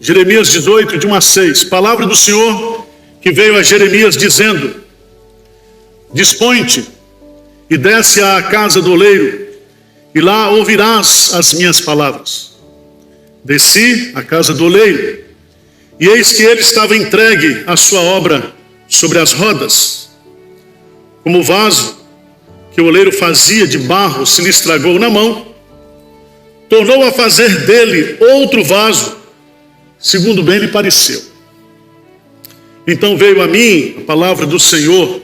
Jeremias 18, de 1 a 6. Palavra do Senhor que veio a Jeremias dizendo: dispõe-te e desce à casa do oleiro, e lá ouvirás as minhas palavras. Desci à casa do oleiro, e eis que ele estava entregue à sua obra sobre as rodas. Como o vaso que o oleiro fazia de barro se lhe estragou na mão, tornou a fazer dele outro vaso, segundo bem lhe pareceu. Então veio a mim a palavra do Senhor: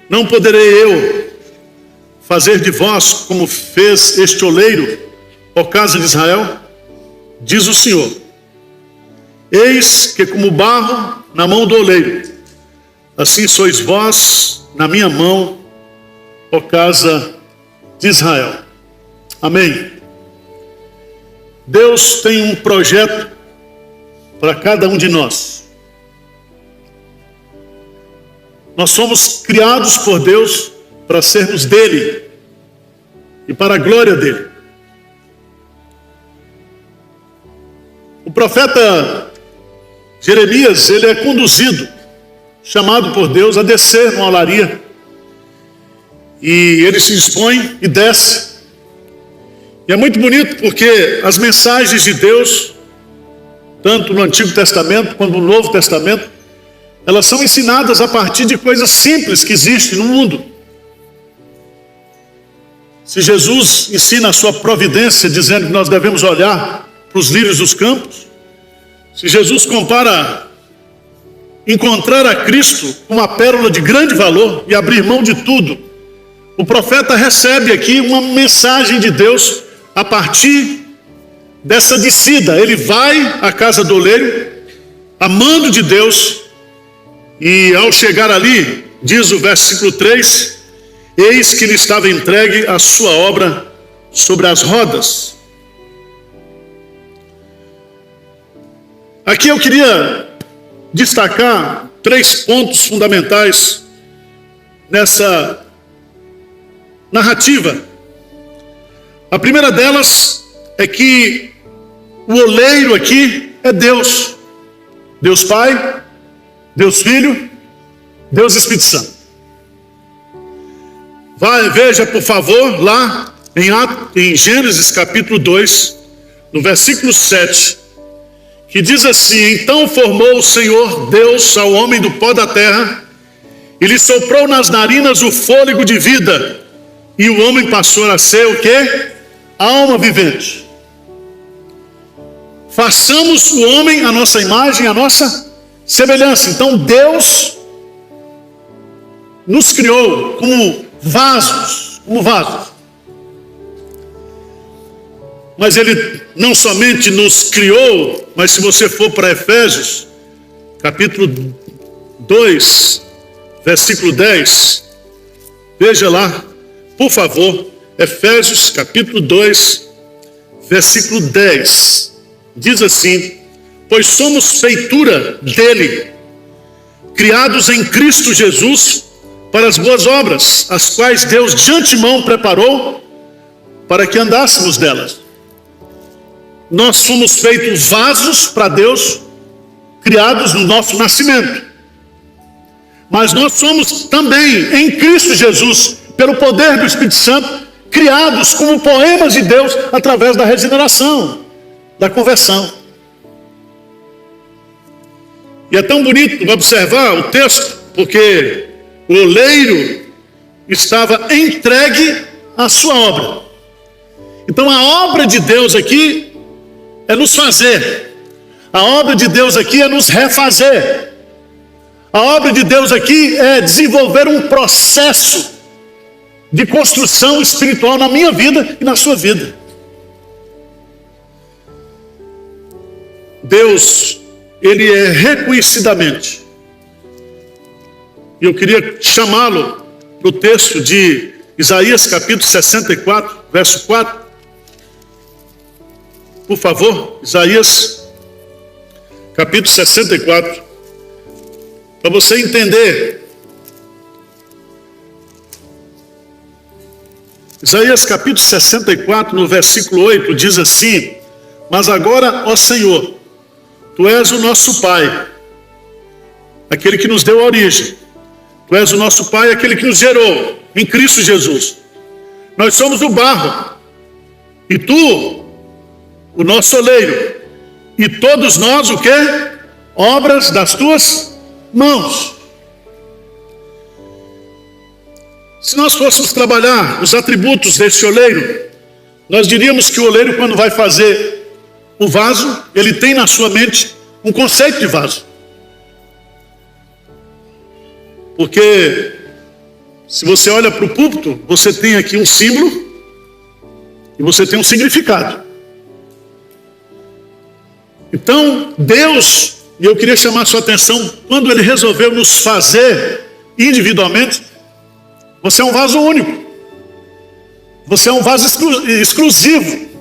não poderei eu fazer de vós como fez este oleiro, ó casa de Israel? Diz o Senhor: eis que como barro na mão do oleiro, assim sois vós na minha mão, ó casa de Israel. Amém. Deus tem um projeto para cada um de nós. Nós somos criados por Deus para sermos dele e para a glória dele. O profeta Jeremias, ele é conduzido, chamado por Deus a descer numa olaria, e ele se dispõe e desce. E é muito bonito porque as mensagens de Deus, tanto no Antigo Testamento quanto no Novo Testamento, elas são ensinadas a partir de coisas simples que existem no mundo. Se Jesus ensina a sua providência, dizendo que nós devemos olhar para os lírios dos campos, se Jesus compara encontrar a Cristo com uma pérola de grande valor e abrir mão de tudo, o profeta recebe aqui uma mensagem de Deus a partir dessa descida. Ele vai à casa do oleiro, amando de Deus, e ao chegar ali, diz o versículo 3, eis que lhe estava entregue a sua obra sobre as rodas. Aqui eu queria destacar 3 pontos fundamentais nessa narrativa. A primeira delas é que o oleiro aqui é Deus. Deus Pai, Deus Filho, Deus Espírito Santo. Veja, por favor, lá em Gênesis capítulo 2, no versículo 7, que diz assim: então formou o Senhor Deus ao homem do pó da terra, e lhe soprou nas narinas o fôlego de vida, e o homem passou a ser o quê? Alma vivente. Façamos o homem a nossa imagem, a nossa semelhança. Então Deus nos criou como vasos, Mas ele não somente nos criou, mas se você for para Efésios, capítulo 2, versículo 10, veja lá, por favor, Efésios capítulo 2, versículo 10, diz assim: pois somos feitura dele, criados em Cristo Jesus para as boas obras, as quais Deus de antemão preparou para que andássemos delas. Nós somos feitos vasos para Deus, criados no nosso nascimento. Mas nós somos também, em Cristo Jesus, pelo poder do Espírito Santo, criados como poemas de Deus através da regeneração, da conversão. E é tão bonito observar o texto, porque o oleiro estava entregue à sua obra. Então a obra de Deus aqui é nos fazer. A obra de Deus aqui é nos refazer. A obra de Deus aqui é desenvolver um processo de construção espiritual na minha vida e na sua vida. Deus, ele é reconhecidamente, e eu queria chamá-lo para o texto de Isaías capítulo 64, verso 4. Por favor, Isaías capítulo 64, para você entender. Isaías capítulo 64, no versículo 8, diz assim: mas agora, ó Senhor, Tu és o nosso Pai, aquele que nos deu a origem. Tu és o nosso Pai, aquele que nos gerou em Cristo Jesus. Nós somos o barro, e Tu, o nosso oleiro, e todos nós o quê? Obras das Tuas mãos. Se nós fôssemos trabalhar os atributos desse oleiro, nós diríamos que o oleiro, quando vai fazer o vaso, ele tem na sua mente um conceito de vaso. Porque se você olha para o púlpito, você tem aqui um símbolo e você tem um significado. Então, Deus, e eu queria chamar a sua atenção, quando Ele resolveu nos fazer individualmente, você é um vaso único. Você é um vaso exclusivo.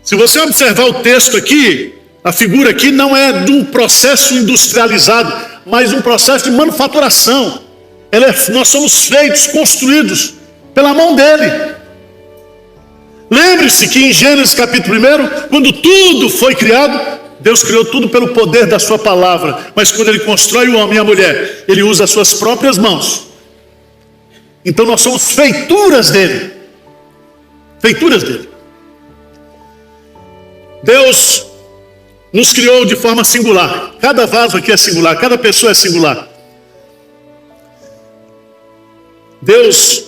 Se você observar o texto aqui, a figura aqui não é de um processo industrializado, mas um processo de manufaturação. Nós somos feitos, construídos pela mão dele. Lembre-se que em Gênesis capítulo 1, quando tudo foi criado, Deus criou tudo pelo poder da sua palavra. Mas quando Ele constrói o homem e a mulher, Ele usa as suas próprias mãos. Então nós somos feituras dele. Feituras dele. Deus nos criou de forma singular. Cada vaso aqui é singular, cada pessoa é singular. Deus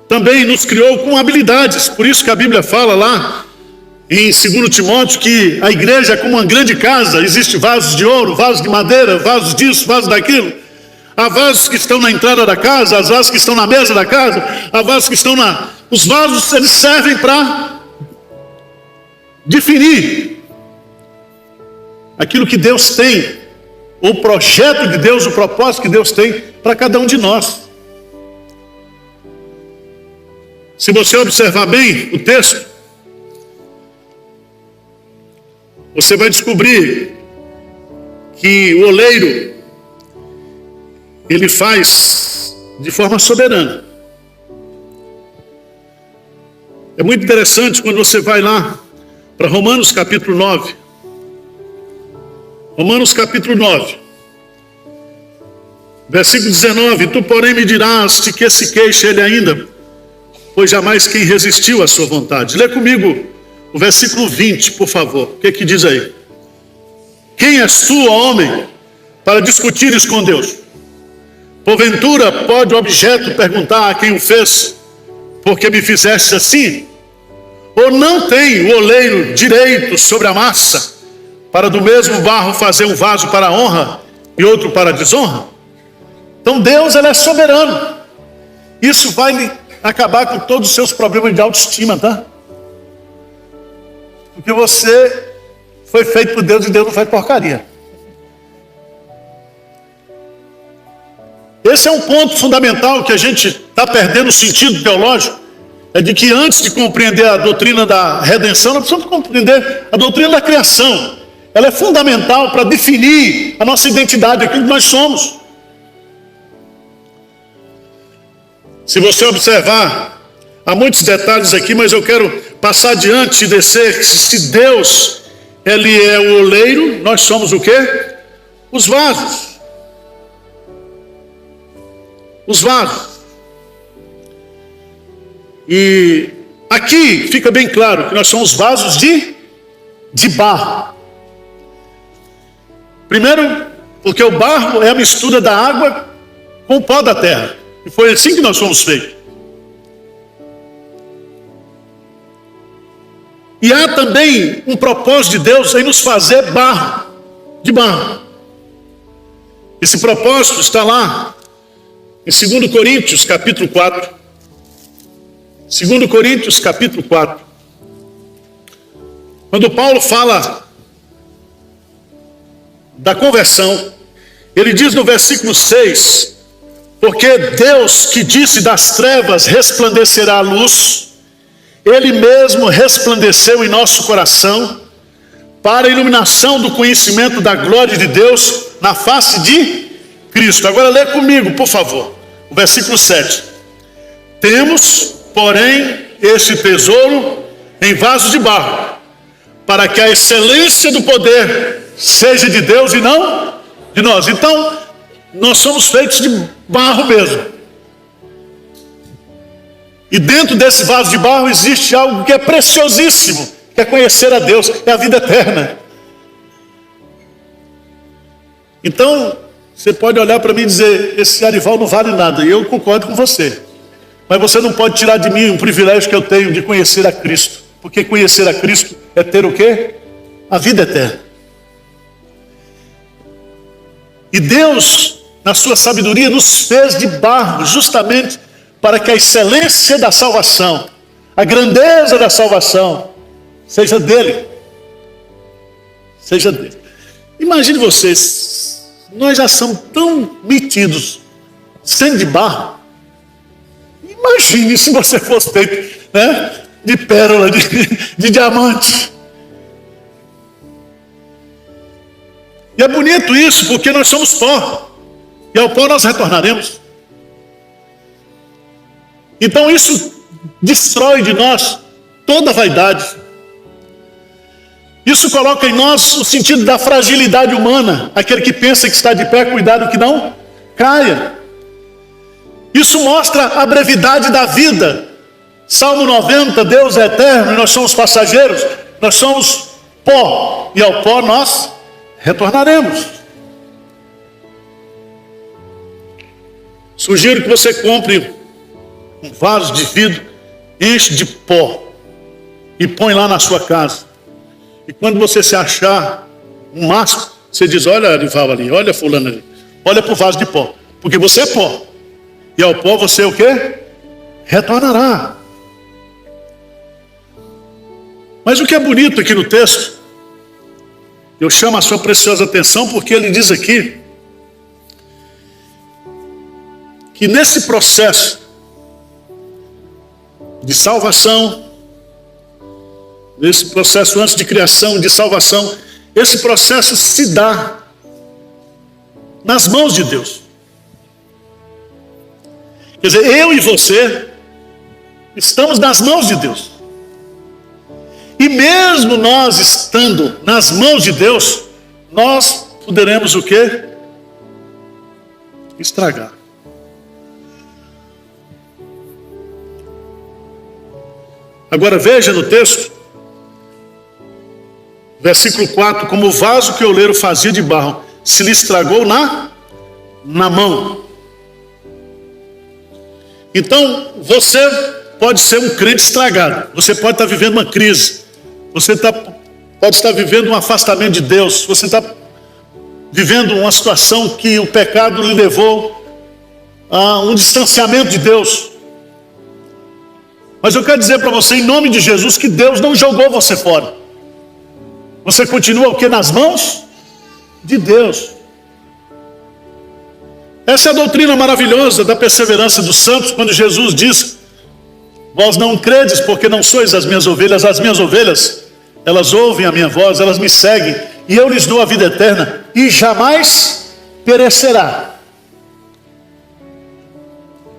também nos criou com habilidades. Por isso que a Bíblia fala lá em 2 Timóteo que a igreja é como uma grande casa. Existe vasos de ouro, vasos de madeira, vasos disso, vasos daquilo. Há vasos que estão na entrada da casa, há vasos que estão na mesa da casa, há vasos que estão na... Os vasos, eles servem para definir aquilo que Deus tem, o projeto de Deus, o propósito que Deus tem para cada um de nós. Se você observar bem o texto, você vai descobrir que o oleiro, ele faz de forma soberana. É muito interessante quando você vai lá para Romanos capítulo 9. Romanos capítulo 9. Versículo 19. Tu, porém, me dirás de que se queixa ele ainda, pois jamais quem resistiu à sua vontade. Lê comigo o versículo 20, por favor. O que diz aí? Quem és tu, ó homem, para discutires com Deus? Porventura pode o objeto perguntar a quem o fez, porque me fizeste assim? Ou não tem o oleiro direito sobre a massa, para do mesmo barro fazer um vaso para a honra e outro para a desonra? Então Deus, ele é soberano. Isso vai acabar com todos os seus problemas de autoestima, tá? Porque você foi feito por Deus e Deus não faz porcaria. Esse é um ponto fundamental que a gente está perdendo o sentido teológico. É de que antes de compreender a doutrina da redenção, nós precisamos compreender a doutrina da criação. Ela é fundamental para definir a nossa identidade, aquilo que nós somos. Se você observar, há muitos detalhes aqui, mas eu quero passar adiante e descer. Se Deus, Ele é o oleiro, nós somos o quê? Os vasos. Os vasos. E aqui fica bem claro que nós somos vasos de barro. Primeiro, porque o barro é a mistura da água com o pó da terra. E foi assim que nós fomos feitos. E há também um propósito de Deus em nos fazer barro, de barro. Esse propósito está lá em 2 Coríntios capítulo 4. 2 Coríntios capítulo 4. Quando Paulo fala da conversão, ele diz no versículo 6, porque Deus que disse das trevas resplandecerá a luz, Ele mesmo resplandeceu em nosso coração para a iluminação do conhecimento da glória de Deus na face de Cristo. Agora lê comigo, por favor, o versículo 7. Temos, porém, este tesouro em vasos de barro, para que a excelência do poder seja de Deus e não de nós. Então, nós somos feitos de barro mesmo. E dentro desse vaso de barro existe algo que é preciosíssimo, que é conhecer a Deus, é a vida eterna. Então, você pode olhar para mim e dizer, esse Arival não vale nada, e eu concordo com você. Mas você não pode tirar de mim um privilégio que eu tenho de conhecer a Cristo. Porque conhecer a Cristo é ter o quê? A vida eterna. E Deus, na sua sabedoria, nos fez de barro, justamente para que a excelência da salvação, a grandeza da salvação, seja dele. Seja dele. Imagine vocês, nós já somos tão metidos, sendo de barro. Imagine se você fosse feito, né, de pérola, de diamante. E é bonito isso, porque nós somos pó. E ao pó nós retornaremos. Então isso destrói de nós toda a vaidade. Isso coloca em nós o sentido da fragilidade humana. Aquele que pensa que está de pé, cuidado que não caia. Isso mostra a brevidade da vida. Salmo 90, Deus é eterno e nós somos passageiros. Nós somos pó e ao pó nós retornaremos. Sugiro que você compre um vaso de vidro, enche de pó e põe lá na sua casa. E quando você se achar um mastro, você diz, olha Arival ali, olha fulano ali, olha para o vaso de pó, porque você é pó. E ao pó você o quê? Retornará. Mas o que é bonito aqui no texto, eu chamo a sua preciosa atenção, porque ele diz aqui, que nesse processo de salvação, nesse processo antes de criação, de salvação, esse processo se dá nas mãos de Deus. Quer dizer, eu e você estamos nas mãos de Deus. E mesmo nós estando nas mãos de Deus, nós poderemos o quê? Estragar. Agora veja no texto, versículo 4, como o vaso que o oleiro fazia de barro se lhe estragou na mão. Então, você pode ser um crente estragado, você pode estar vivendo uma crise, você pode estar vivendo um afastamento de Deus, você está vivendo uma situação que o pecado lhe levou a um distanciamento de Deus. Mas eu quero dizer para você, em nome de Jesus, que Deus não jogou você fora. Você continua o quê? Nas mãos de Deus. Essa é a doutrina maravilhosa da perseverança dos santos, quando Jesus diz, vós não credes porque não sois as minhas ovelhas, elas ouvem a minha voz, elas me seguem, e eu lhes dou a vida eterna, e jamais perecerá.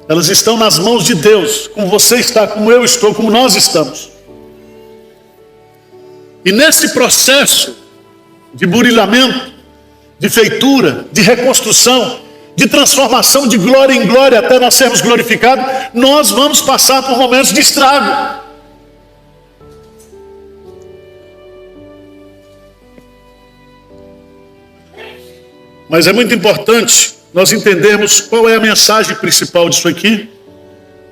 Elas estão nas mãos de Deus, como você está, como eu estou, como nós estamos. E nesse processo de burilhamento, de feitura, de reconstrução, de transformação de glória em glória até nós sermos glorificados, nós vamos passar por momentos de estrago. Mas é muito importante nós entendermos qual é a mensagem principal disso aqui,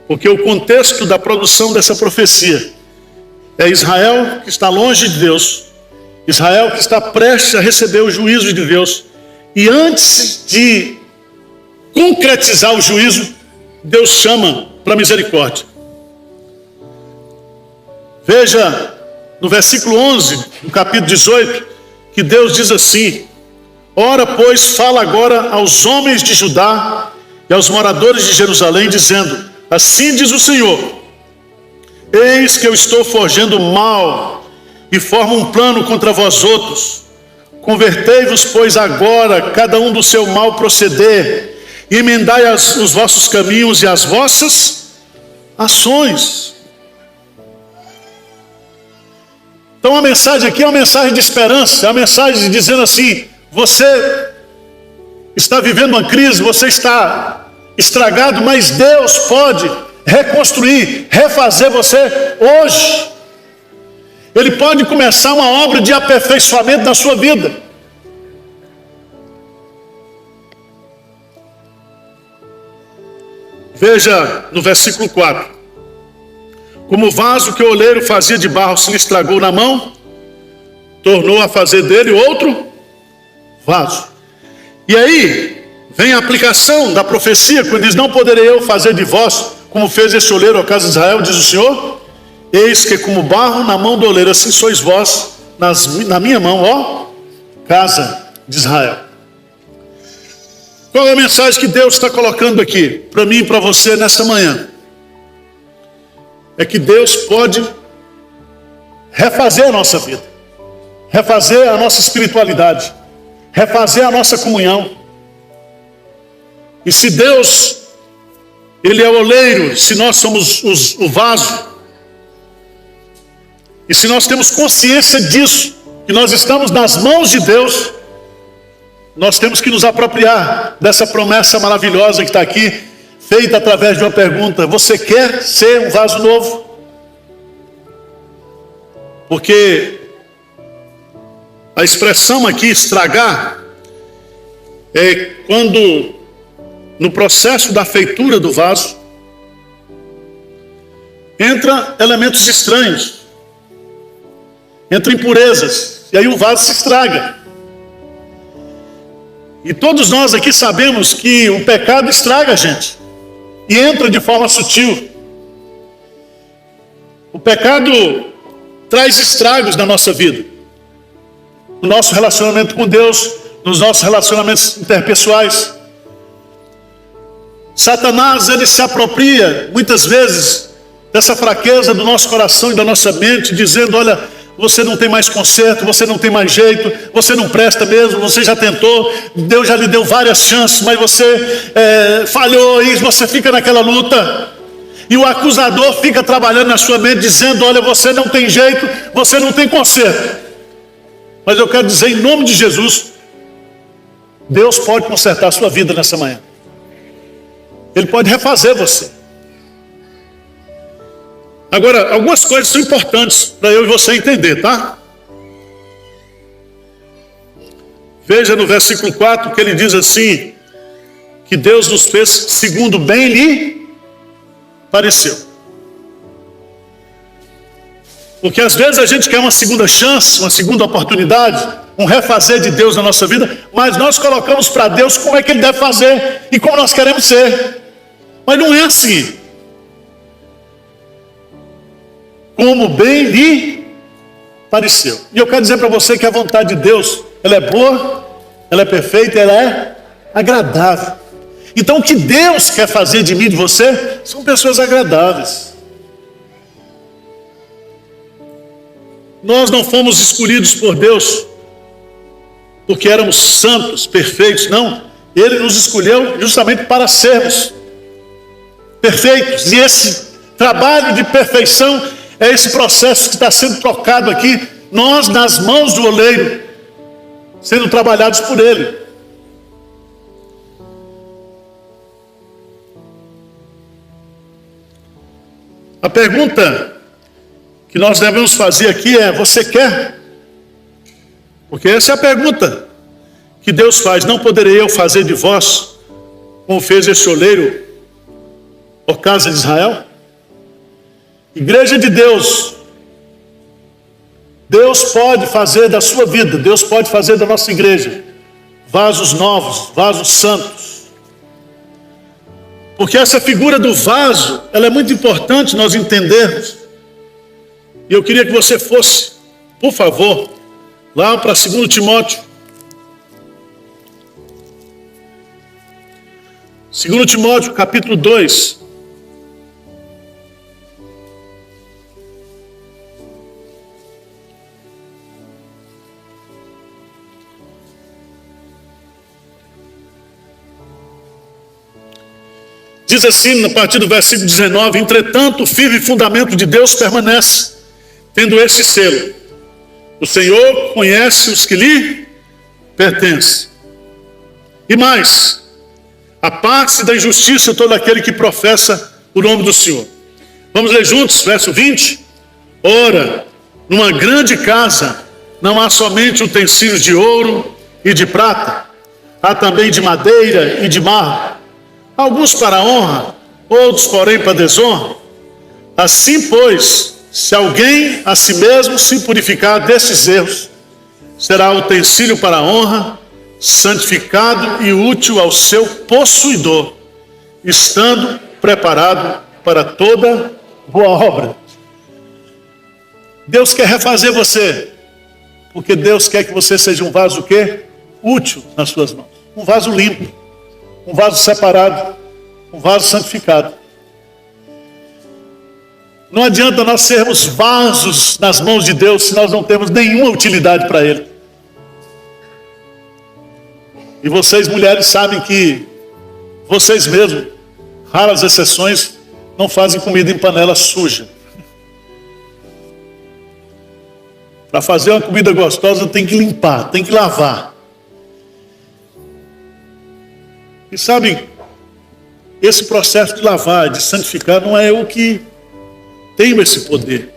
porque o contexto da produção dessa profecia é Israel que está longe de Deus, Israel que está prestes a receber o juízo de Deus, e antes de concretizar o juízo, Deus chama para misericórdia. Veja no versículo 11, no capítulo 18, que Deus diz assim, ora, pois, fala agora aos homens de Judá e aos moradores de Jerusalém, dizendo, assim diz o Senhor, eis que eu estou forjando mal e formo um plano contra vós outros. Convertei-vos, pois, agora, cada um do seu mal proceder, e emendai os vossos caminhos e as vossas ações. Então a mensagem aqui é uma mensagem de esperança, é uma mensagem dizendo assim: você está vivendo uma crise, você está estragado, mas Deus pode reconstruir, refazer você hoje. Ele pode começar uma obra de aperfeiçoamento na sua vida. Veja no versículo 4. Como o vaso que o oleiro fazia de barro se lhe estragou na mão, tornou a fazer dele outro vaso. E aí vem a aplicação da profecia, quando diz: não poderei eu fazer de vós como fez este oleiro à casa de Israel, diz o Senhor. Eis que como barro na mão do oleiro, assim sois vós na minha mão, ó casa de Israel. Qual é a mensagem que Deus está colocando aqui para mim e para você nesta manhã? É que Deus pode refazer a nossa vida, refazer a nossa espiritualidade, refazer a nossa comunhão. E se Deus, Ele é o oleiro, se nós somos o vaso, e se nós temos consciência disso, que nós estamos nas mãos de Deus, nós temos que nos apropriar dessa promessa maravilhosa que está aqui, feita através de uma pergunta: você quer ser um vaso novo? Porque a expressão aqui, estragar, é quando no processo da feitura do vaso entra elementos estranhos, entra impurezas, e aí o vaso se estraga. E todos nós aqui sabemos que o pecado estraga a gente, e entra de forma sutil. O pecado traz estragos na nossa vida, no nosso relacionamento com Deus, nos nossos relacionamentos interpessoais. Satanás, ele se apropria muitas vezes dessa fraqueza do nosso coração e da nossa mente, dizendo: olha, você não tem mais conserto, você não tem mais jeito, você não presta mesmo, você já tentou, Deus já lhe deu várias chances, mas você falhou, e você fica naquela luta. E o acusador fica trabalhando na sua mente, dizendo: olha, você não tem jeito, você não tem conserto. Mas eu quero dizer, em nome de Jesus, Deus pode consertar a sua vida nessa manhã. Ele pode refazer você. Agora, algumas coisas são importantes para eu e você entender, tá? Veja no versículo 4 que ele diz assim: que Deus nos fez segundo bem lhe pareceu. Porque às vezes a gente quer uma segunda chance, uma segunda oportunidade, um refazer de Deus na nossa vida, mas nós colocamos para Deus como é que Ele deve fazer e como nós queremos ser. Mas não é assim. Como bem lhe pareceu. E eu quero dizer para você que a vontade de Deus, ela é boa, ela é perfeita, ela é agradável. Então o que Deus quer fazer de mim e de você são pessoas agradáveis. Nós não fomos escolhidos por Deus porque éramos santos, perfeitos, não. Ele nos escolheu justamente para sermos perfeitos. E esse trabalho de perfeição é esse processo que está sendo tocado aqui, nós nas mãos do oleiro, sendo trabalhados por Ele. A pergunta que nós devemos fazer aqui é: você quer? Porque essa é a pergunta que Deus faz. Não poderei eu fazer de vós como fez esse oleiro, ó casa de Israel? Igreja de Deus, Deus pode fazer da sua vida, Deus pode fazer da nossa igreja vasos novos, vasos santos. Porque essa figura do vaso, ela é muito importante nós entendermos. E eu queria que você fosse, por favor, lá para 2 Timóteo. 2 Timóteo, capítulo 2. Diz assim, a partir do versículo 19: entretanto, o firme fundamento de Deus permanece, tendo este selo: O Senhor conhece os que lhe pertencem. E mais, aparte da injustiça todo aquele que professa o nome do Senhor. Vamos ler juntos, verso 20. Ora, numa grande casa não há somente utensílios de ouro e de prata, há também de madeira e de marro, alguns para honra, outros porém para desonra. Assim, pois, se alguém a si mesmo se purificar destes erros, será utensílio para a honra, santificado e útil ao seu possuidor, estando preparado para toda boa obra. Deus quer refazer você, porque Deus quer que você seja um vaso o quê? Útil nas suas mãos. Um vaso limpo, um vaso separado, um vaso santificado. Não adianta nós sermos vasos nas mãos de Deus se nós não temos nenhuma utilidade para Ele. E vocês, mulheres, sabem que vocês mesmos, raras exceções, não fazem comida em panela suja. Para fazer uma comida gostosa tem que limpar, tem que lavar. E sabe, esse processo de lavar, de santificar, não é eu que tenho esse poder.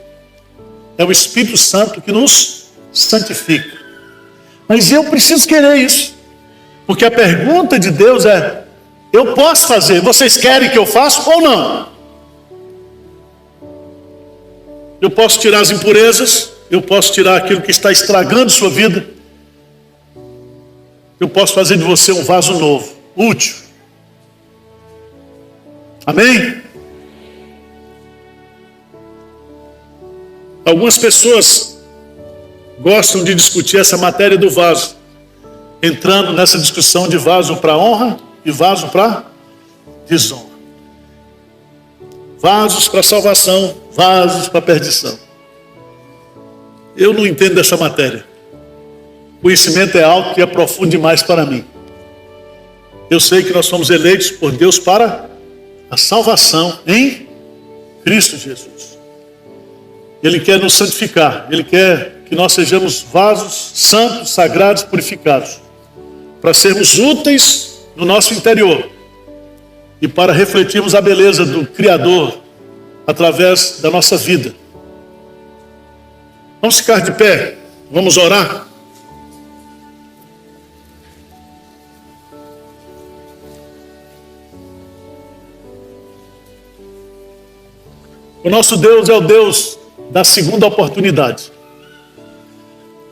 É o Espírito Santo que nos santifica. Mas eu preciso querer isso. Porque a pergunta de Deus é: eu posso fazer, vocês querem que eu faça ou não? Eu posso tirar as impurezas, eu posso tirar aquilo que está estragando sua vida. Eu posso fazer de você um vaso novo, útil. Amém? Algumas pessoas gostam de discutir essa matéria do vaso, entrando nessa discussão de vaso para honra e vaso para desonra. Vasos para salvação, vasos para perdição. Eu não entendo dessa matéria. O conhecimento é alto e é profundo demais para mim. Eu sei que nós somos eleitos por Deus para a salvação em Cristo Jesus. Ele quer nos santificar. Ele quer que nós sejamos vasos santos, sagrados, purificados, para sermos úteis no nosso interior e para refletirmos a beleza do Criador através da nossa vida. Vamos ficar de pé, vamos orar. O nosso Deus é o Deus da segunda oportunidade.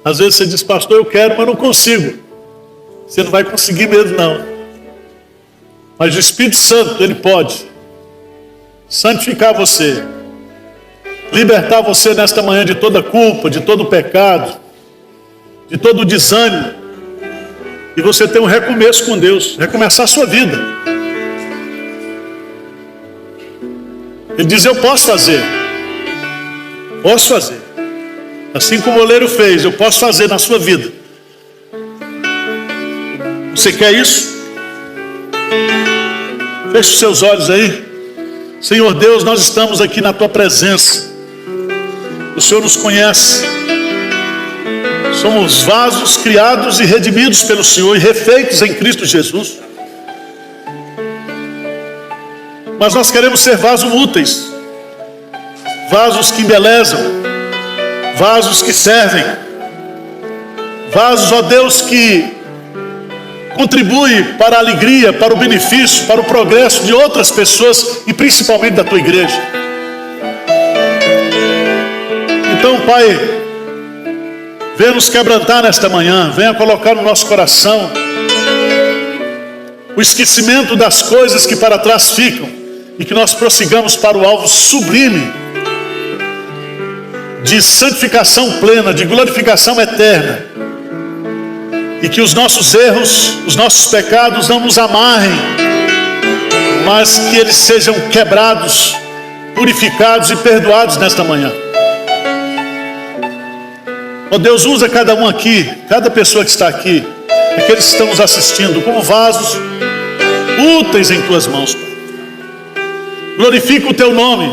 Às vezes você diz: pastor, eu quero, mas não consigo. Você não vai conseguir mesmo, não. Mas o Espírito Santo, Ele pode santificar você, libertar você nesta manhã de toda culpa, de todo pecado, de todo desânimo, e você ter um recomeço com Deus, recomeçar a sua vida. Ele diz: eu posso fazer, assim como o oleiro fez, eu posso fazer na sua vida. Você quer isso? Feche os seus olhos aí. Senhor Deus, nós estamos aqui na Tua presença. O Senhor nos conhece. Somos vasos criados e redimidos pelo Senhor e refeitos em Cristo Jesus. Mas nós queremos ser vasos úteis, vasos que embelezam, vasos que servem, vasos, ó Deus, que contribui para a alegria, para o benefício, para o progresso de outras pessoas e principalmente da Tua igreja. Então, Pai, venha nos quebrantar nesta manhã, venha colocar no nosso coração o esquecimento das coisas que para trás ficam e que nós prossigamos para o alvo sublime de santificação plena, de glorificação eterna. E que os nossos erros, os nossos pecados não nos amarrem, mas que eles sejam quebrados, purificados e perdoados nesta manhã. Ó Deus, usa cada um aqui, cada pessoa que está aqui, aqueles que estão nos assistindo, como vasos úteis em Tuas mãos. Glorifica o Teu nome,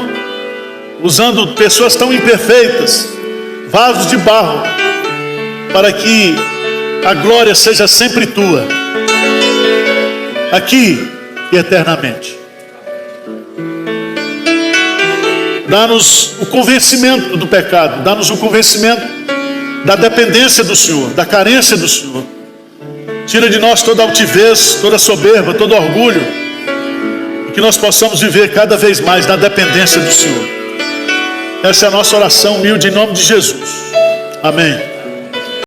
usando pessoas tão imperfeitas, vasos de barro, para que a glória seja sempre tua, aqui e eternamente. Dá-nos o convencimento do pecado, dá-nos o convencimento da dependência do Senhor, da carência do Senhor. Tira de nós toda altivez, toda soberba, todo orgulho, e que nós possamos viver cada vez mais na dependência do Senhor. Essa é a nossa oração humilde em nome de Jesus. Amém.